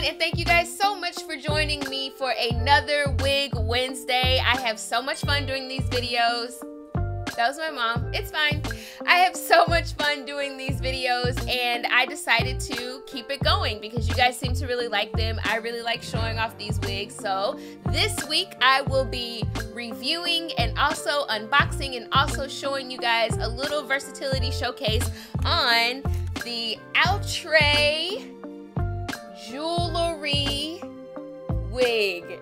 and thank you guys so much for joining me for another Wig Wednesday. I have so much fun doing these videos. That was my mom. It's fine. I have so much fun doing these videos, and I decided to keep it going because you guys seem to really like them. I really like showing off these wigs. So this week I will be reviewing and also unboxing and also showing you guys a little versatility showcase on the Outre jewelry wig.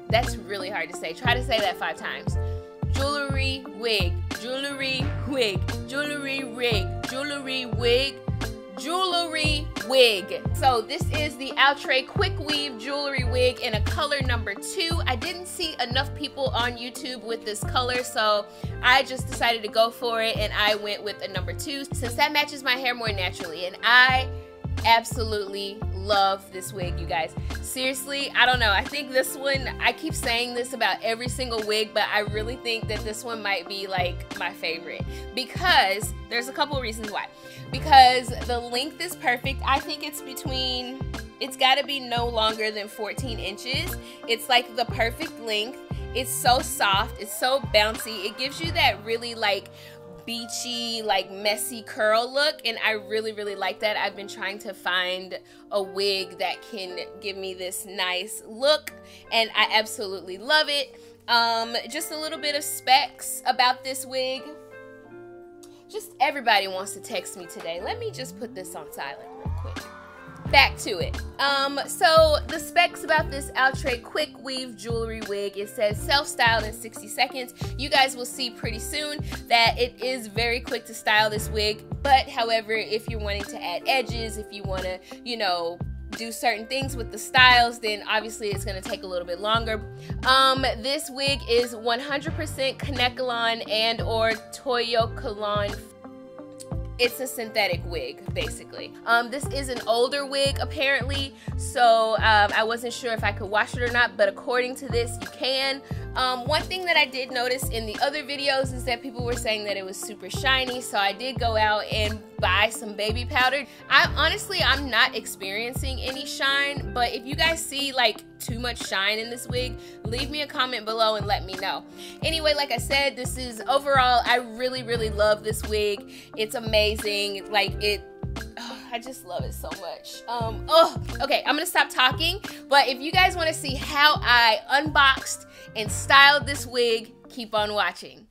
That's really hard to say. Try to say that 5 times. Jewelry wig, jewelry wig, jewelry wig, jewelry wig, jewelry wig. So this is the Outre quick weave jewelry wig in a color number 2. I didn't see enough people on YouTube with this color, so I just decided to go for it, and I went with a number 2 since that matches my hair more naturally, and I absolutely love this wig, you guys. Seriously, I don't know. I think this one, I keep saying this about every single wig, but I really think that this one might be like my favorite because there's a couple of reasons why. Because the length is perfect. I think it's got to be no longer than 14 inches. It's like the perfect length. It's so soft. It's so bouncy. It gives you that really like beachy, like messy curl look, and I really like that. I've been trying to find a wig that can give me this nice look, and I absolutely love it. Just a little bit of specs about this wig. Just everybody wants to text me today. Let me just put this on silent real quick. Back to it. So the specs about this Outre quick weave jewelry wig, it says self-styled in 60 seconds. You guys will see pretty soon that it is very quick to style this wig, but however, if you're wanting to add edges, if you want to, you know, do certain things with the styles, then obviously it's going to take a little bit longer. This wig is 100% Kanekalon and or Toyokalon. It's a synthetic wig, basically. This is an older wig, apparently, so I wasn't sure if I could wash it or not, but according to this, you can. One thing that I did notice in the other videos is that people were saying that it was super shiny, so I did go out and buy some baby powder. I'm not experiencing any shine, but if you guys see like too much shine in this wig, leave me a comment below and let me know. Anyway, like I said, this is overall, I really love this wig. It's amazing. Like I just love it so much. Okay, I'm gonna stop talking, but if you guys want to see how I unboxed and styled this wig, keep on watching.